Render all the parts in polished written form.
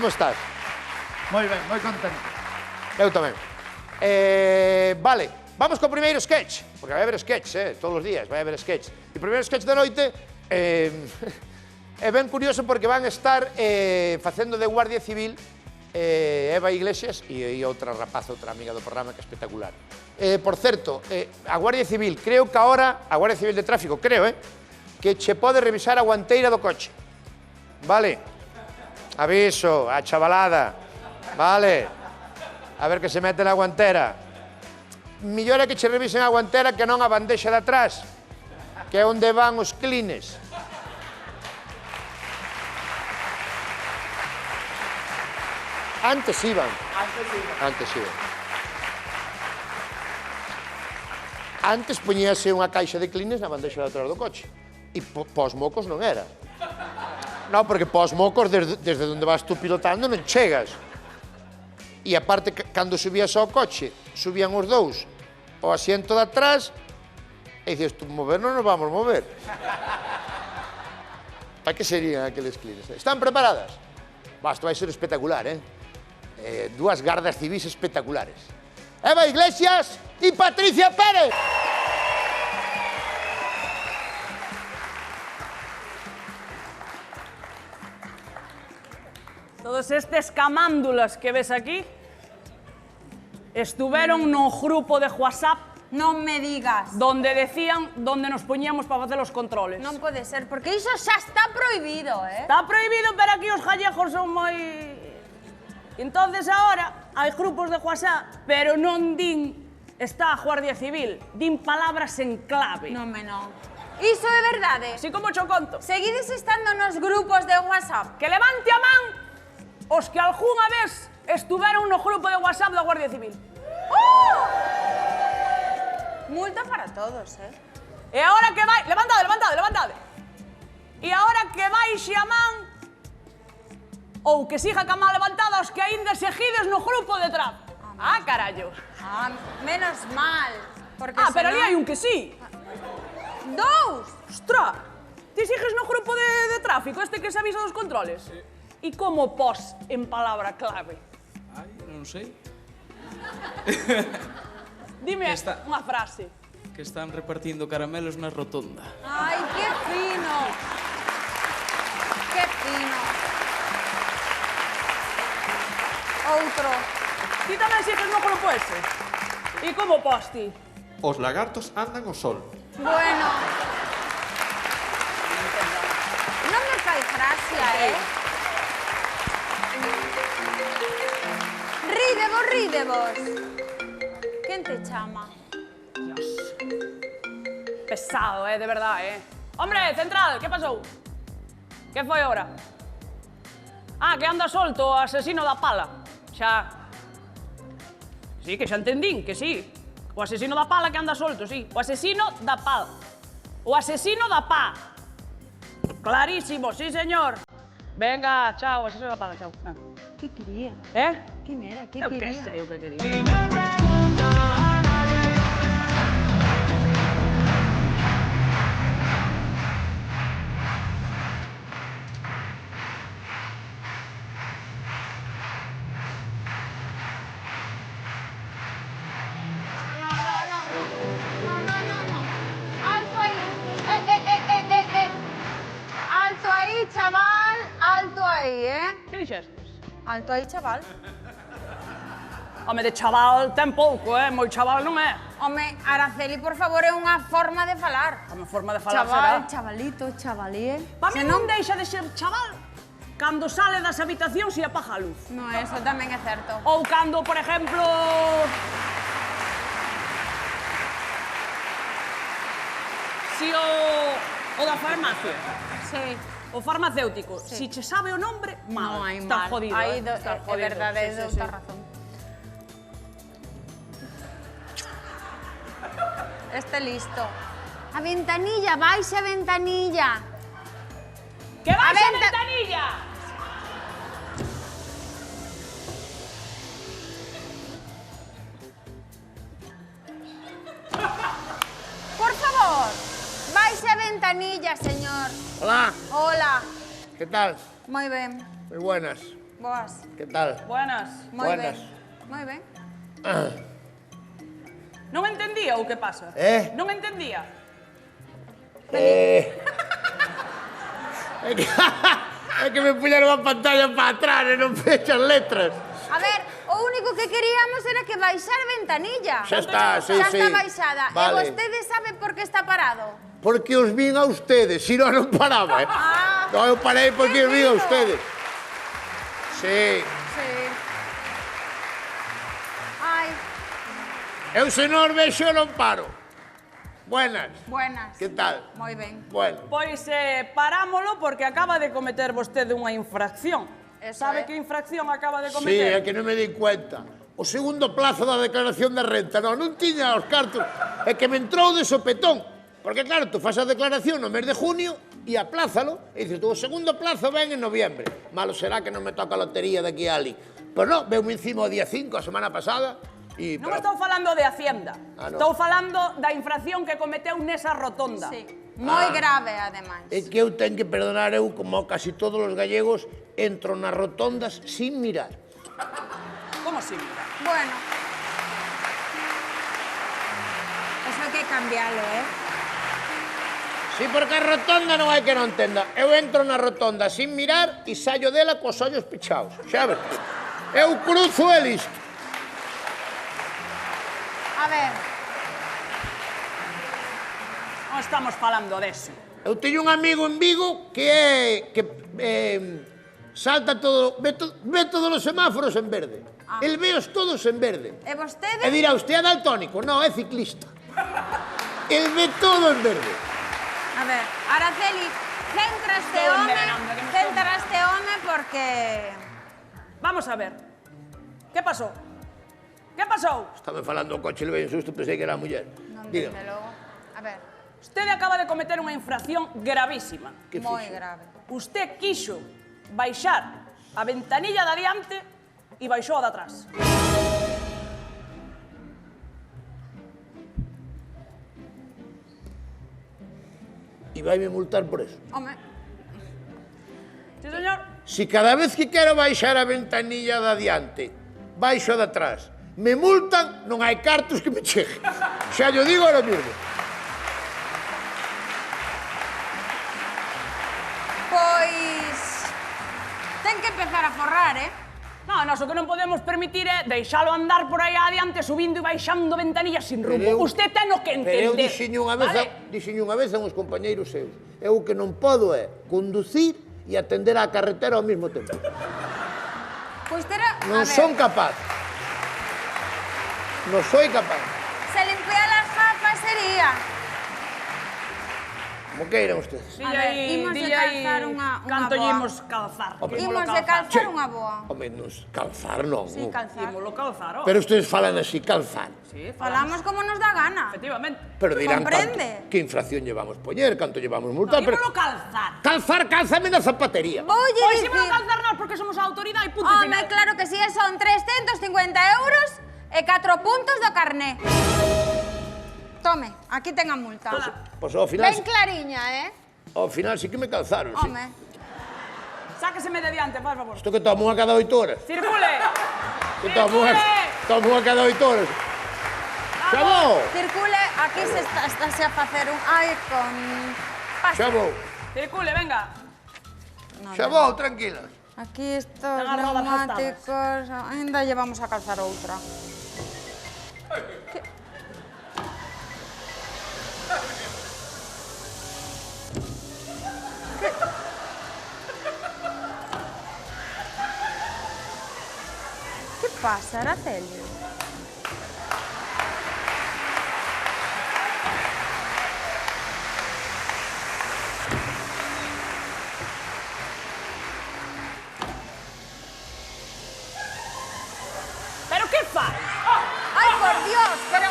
como estás? Moi ben, moi contento. Eu tamén. Vale, vamos co primeiro sketch, porque vai haber sketch, todos os días vai haber sketch. E o primeiro sketch da noite é ben curioso porque van estar facendo de Guardia Civil Eva Iglesias e outra rapaza, outra amiga do programa que é espectacular. Por certo, a Guardia Civil, creo que agora, a Guardia Civil de Tráfico, creo, que che pode revisar a guanteira do coche. Vale? Aviso, a chavalada. Vale? A ver que se mete na guantera. Millor é que che revisen a guantera que non a bandexa de atrás, que é onde van os clines. Antes iban. Antes poñíase unha caixa de clines na bandexa de atrás do coche. E pós mocos non era. Non, porque pós mocos, desde onde vas tú pilotando, non chegas. E aparte, cando subías ao coche, subían os dous ao asiento de atrás, e dices, tú mover non nos vamos mover. Para que serían aqueles clines? Están preparadas? Isto vai ser espectacular, dúas gardas civis espectaculares. Eva Iglesias e Patricia Pérez. Todos estes camándulas que ves aquí estuveron no grupo de WhatsApp Non me digas. donde decían donde nos poñíamos para facer os controles. Non pode ser, porque iso xa está prohibido, Está prohibido, pero aquí os gallejos son moi... Entonces ahora hai grupos de WhatsApp, pero non din está a Guardia Civil, din palabras en clave. Non. Iso é verdade. Así como cho conto. Seguides estando nos grupos de WhatsApp. Que levante a man os que algunha vez estuveron no grupo de WhatsApp da Guardia Civil. Multa para todos, E agora que vai... Levantade. E agora que baixe a man ou que siga ca man levantada os que aínda seguides no grupo de trap. Carallo. Menos mal. Porque Pero ali hai un que sí. Dous. Ostra, ti sigues no grupo de tráfico, este que se avisa dos controles? Sí. E como pos en palabra clave? Non sei. Dime unha frase. Que están repartindo caramelos na rotonda. Ai, que fino. Que fino. Outro. Ti tamén sigues no grupo ese? E como pos ti? Os lagartos andan ao sol. Bueno. Non me fai gracia, Rídevos. Quen te chama? Dios. Pesado, de verdad, Hombre, central, que pasou? Que foi agora? Que anda solto o asesino da pala. Xa... Sí, que xa entendín, que sí. O asesino da pala que anda solto, sí. O asesino da pala. O asesino da pá. Clarísimo, sí, señor. Venga, chao, asesino da pala, chao. Que quería? Quen era? Que Eu quería? que sei o que quería. Alto aí, chaval. Alto aí, Que dixestes? Alto aí, chaval. Home, de chaval ten pouco, moi chaval non é. Home, Araceli, por favor, é unha forma de falar. A forma de falar Chaval, será. chavalito, chavalí. Pa mí non deixa de ser chaval cando sale das habitacións e apaga a luz. No, eso tamén é certo. Ou cando, por exemplo... Si o da farmacia, Sí. o farmacéutico, si che sabe o nombre, mal, No hai está mal. jodido. Aí Está é jodido. verdade, Sí, é sí, de sí. outra razón. Este listo. A ventanilla, baixa a ventanilla. ¡Que baixe a venta- ventanilla! Por favor, baixe a ventanilla, señor. Hola, Hola. ¿qué tal? Moi ben. Muy buenas. Boas. Que tal? Buenas. Moi Buenas. ben. Moi ben. Non entendía o que pasa. Non entendía. É que me puñeron a pantalla para atrás e non fechas letras. A ver, o único que queríamos era que baixar a ventanilla. Xa está, sí, Xa sí. está baixada. Vale. E vostede sabe por que está parado? Porque os vin a ustedes, si non paraba, eh? Ah. Non, eu parei porque os vin a ustedes. Sí. Sí. Ai, Eu se non os vexo non paro. Buenas. buenas. Que tal? Moi ben. Bueno. Pois parámolo porque acaba de cometer vostede unha infracción. Eso Sabe é. que infracción acaba de Sí, cometer? é que non me di cuenta. O segundo plazo da declaración de renta. Non tiña os cartos. É que me entrou de sopetón. Porque claro, tú fas a declaración no mes de junio e aplázalo. E dices, tú, o segundo plazo ven en noviembre. Malo será que non me toca a lotería daqui a ali. Pois non, veume encima o día 5, a semana pasada. E, Non estou falando de Hacienda. Ah, no. Estou falando da infracción que cometeu nesa rotonda. Sí. Moi grave, ademais. É que eu tenho que perdonar, eu, como casi todos os gallegos, entro nas rotondas sin mirar. Como si mira? Bueno. Eso hai que cambialo, Sí, porque a rotonda non hai que non entenda. Eu entro na rotonda sin mirar e saio dela cos ollos pichados. Xa ves? Eu cruzo e listo. A ver, Non estamos falando deso. Eu teño un amigo en Vigo que salta todo, ve todos os semáforos en verde. El veos todos en verde. e vostede? E dirá, usted é daltónico. Non, é ciclista. El ve todo en verde. A ver, Araceli, céntraste, Estou home, envenenando, que me estou céntraste, home, porque... Vamos a ver. Que pasou? Que pasou? Estaba falando o coche, le veio un susto, pensei que era a muller. Non, Diga, desde logo. A ver, Usted acaba de cometer unha infracción gravísima. que moi fixo? grave. Usted quixo baixar a ventanilla de adiante e baixou a de atrás. E vaime multar por eso. Home, Sí, señor? Si cada vez que quero baixar a ventanilla de adiante, baixo a de atrás, me multan, non hai cartos que me cheguen. Xa yo digo ahora mismo. pois... Ten que empezar a forrar, No, nós o que non podemos permitir é deixalo andar por aí adiante subindo e baixando ventanillas sin rumbo. Pero eu- Usted ten o que Pero eu entender. dixenlle unha vez a uns compañeiros seus. Eu o que non podo é conducir e atender á carretera ao mesmo tempo. Pois terá... Non a ver, son capaz. Non soy capaz. se limpia las gafas sería... Como queiran ustedes. Dille A ver, aí, imos de dille aí calzar unha canto boa. imos calzar. Imos de calzar unha boa. Home, non calzar non. Sí, calzar. Ímolo calzar, Pero ustedes falan así, calzar. Sí, Falamos como nos dá gana. efectivamente. Pero dirán Comprende. canto, que infracción llevamos poñer, canto llevamos multar. No, pero ímolo calzar. calzar, cálzame na zapatería. Voulle Pois dicir... ímolo calzar nós porque somos a autoridade, punto Home, final. claro que si, son 350 euros e 4 puntos do carné. Tome, aquí ten a multa. Pois ao final, Ben clariña, ao final sí que me calzaron, sí. Home, Sáqueseme de diante, por favor. Isto que tomo a cada 8 horas. Circule. Que tomo a cada 8 horas. Xa vou, circule, aquí se está a facer un... Ai, con... xa vou, Circule, venga. xa vou, tranquilas. Aquí estos Ten as rodas neumáticos... Ainda llevamos a calzar outra. Que pasa, Araceli? Pero que fai? Ai, por Dios, pero...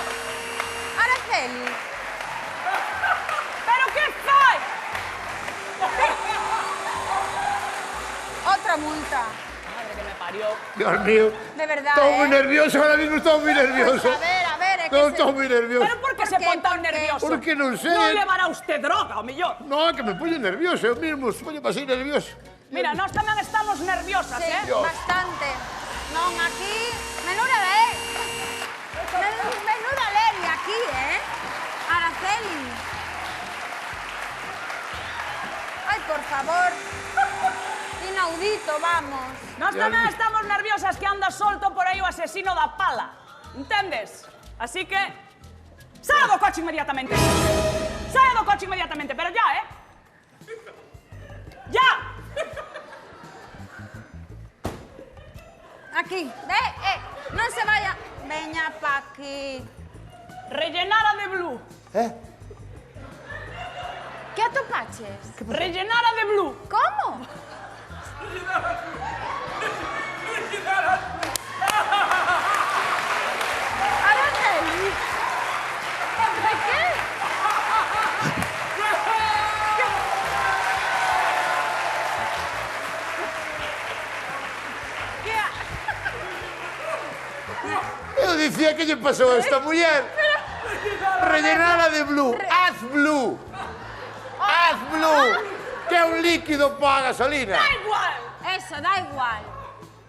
Araceli, Pero que fai? outra multa. Madre que me parió. Dios mío. De verdad, Estou moi nervioso, ahora mismo estou moi nervioso. A ver, é que... Non se- estou moi nervioso. Pero por que se qué? pon tan ¿Por qué? nervioso? Porque non sei. Non levará usted droga, o mellor. No, que me poño nervioso, eu mismo, se poño para ser nervioso. Mira, nós tamén estamos nerviosas, Sí, bastante. Non, aquí... Menuda leria aquí, Araceli. Ay, por favor. Inaudito, vamos. Nós tamén estamos nerviosas que anda solto por aí o asesino da pala. Entendes? Así que... Saia do coche inmediatamente. Saia do coche inmediatamente, pero ya, Ya! Aquí, non se vaya. Veña pa aquí. Rellenara de blue. Que atopaches? Rellenara de blue. Como? Araceli. ¿De qué? Eu dicía que lle pasou a esta muller. Rellenara de blue. Haz blue. Haz blue. Que é un líquido para a gasolina. Da igual Eso, da igual.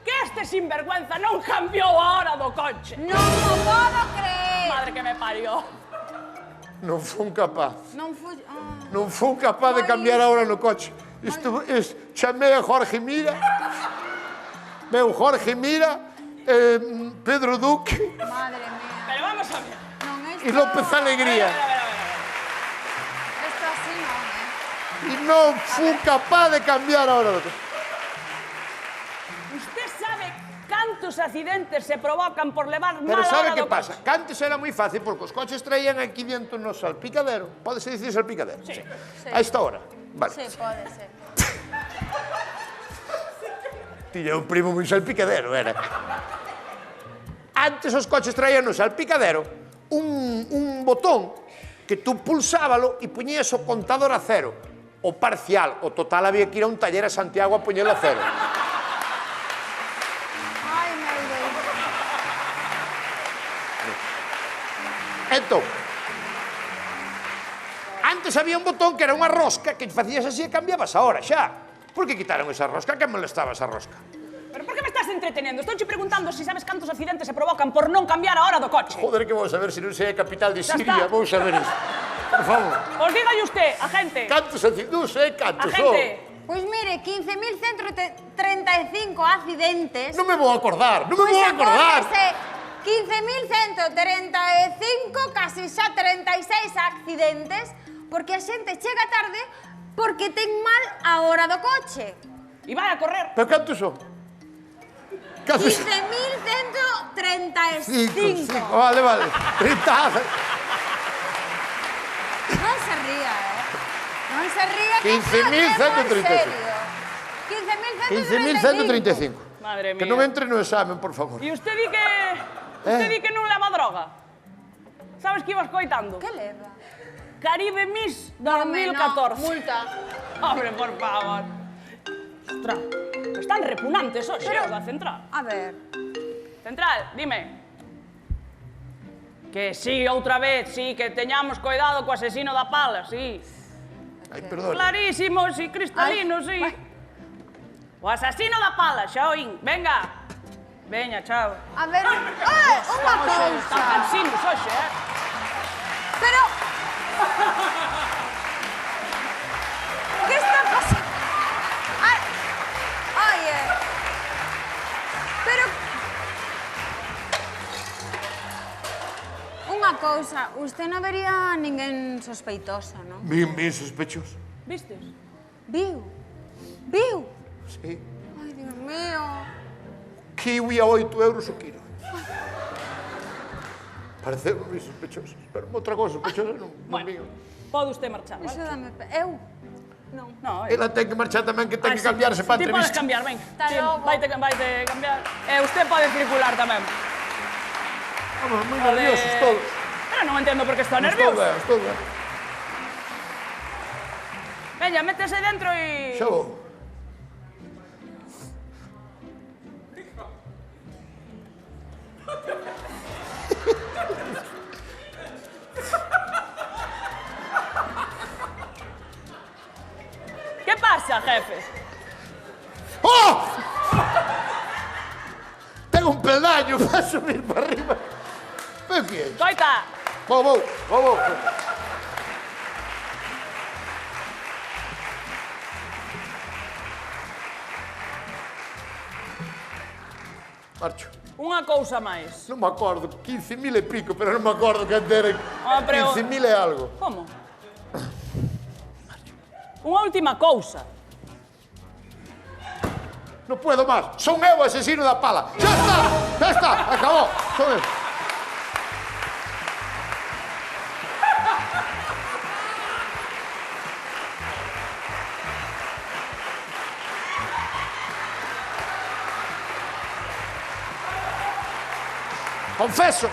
que este sinvergüenza non cambiou a hora do coche. Non o podo creer. Madre que me parió. Non fun capaz. Non fui... Non fun capaz de cambiar a hora no coche. Chamei a Jorge Mira. Meu Jorge Mira, Pedro Duque Madre mía. Pero vamos a ver. Non, esto... e López Alegría. Esto así non, E non fun capaz de cambiar a hora do coche. Usted sabe cantos accidentes se provocan por levar Pero mala sabe hora que do pasa? Que antes era moi fácil porque os coches traían aquí dentro no salpicadero. Pódese dicir salpicadero? Sí. A esta hora. Vale. Sí, pode ser. Tiña un primo moi salpicadero, era. Antes os coches traían no salpicadero un botón que tú pulsábalo e poñías o contador a cero. O parcial, o total había que ir a un taller a Santiago a poñelo a cero. Ai, meu Deus. Entón, antes había un botón que era unha rosca que facías así e cambiabas a hora, xa. Por que quitaron esa rosca? Que molestaba esa rosca? Pero por que me estás entreteniendo? Estou che preguntando se sabes cantos accidentes se provocan por non cambiar a hora do coche. Joder, que vou saber se non sei a capital de Xa Siria, está. vou saber iso. Por favor. Os dígalle usted, agente. Cantos accidentes? Non sei cantos son. Agente. Pois mire, 15.135 accidentes. Non me vou acordar, non me Pois vou acordar. acórdese, 15.135, casi xa 36 accidentes, porque a xente chega tarde porque ten mal a hora do coche. E vai a correr. Pero cantos son? Cantos son? 15.135. Vale, vale. 30. Non se ría, Non se ría que 15.135. 15.135. 15.135. Madre Que mía. non entre no examen, por favor. E usted di que... Usted di que non leva droga. Sabes que iba escoitando? Que leva? Caribe Miss Home, 2014. no, multa. Hombre, por favor. Ostras, están repugnantes hoxe, os da Central. A ver. Central, dime. Que sí, outra vez, sí, que teñamos cuidado co asesino da pala, sí. Ai, perdón. Clarísimo, sí, cristalino, sí. O asesino da pala, xa oín. Venga. Veña, chao. A ver, unha Están cousa. cansinos hoxe, Pero... Que está pasando? Oye... Pero... Unha cousa, usted non vería a ninguén sospeitoso, non? Bien sospechoso. Vistes? Viu? Viu? Sí. Ai, Dios mío. Kiwi a 8 euros o kilo. Pareceu moi sospechoso. Pero outra cosa sospechosa non viu. Pode usted marchar, vale? Axúdame. Eu? Non. No, Ela ten que marchar tamén, que ten que cambiarse para a Ti podes entrevista. cambiar, ven. Hasta logo. Vaite cambiar. Usted pode circular tamén. Vamos, moi nerviosos todos. Pero non entendo por que está Estou nervioso. ben, estou ben. Veña, métese dentro e... Xa vou. Que pasa, jefe? ten un peldaño para subir para arriba. Pero que é? Coita. Vou. Marcho. Unha cousa máis. Non me acordo, 15.000 e pico, pero non me acordo que era pero- 15.000 e algo. Como? Unha última cousa. Non puedo máis, son eu o asesino da pala. Xa está, acabou. Son eu. Confeso,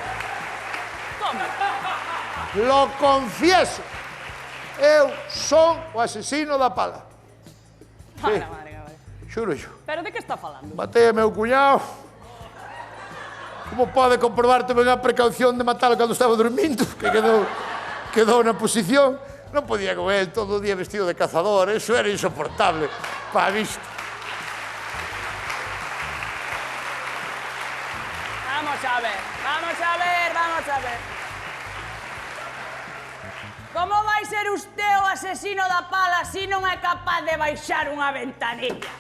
Como? lo confieso. Eu son o asesino da pala. Madre. Xuro yo. Pero de que está falando? Matei a meu cuñado. Como pode comprobar, tuve a precaución de matalo cando estaba dormindo, que quedou na posición. Non podía con él todo o día vestido de cazador, eso era insoportable para a vista. Vamos a ver. Como vai ser usted o asesino da pala se non é capaz de baixar unha ventanilla?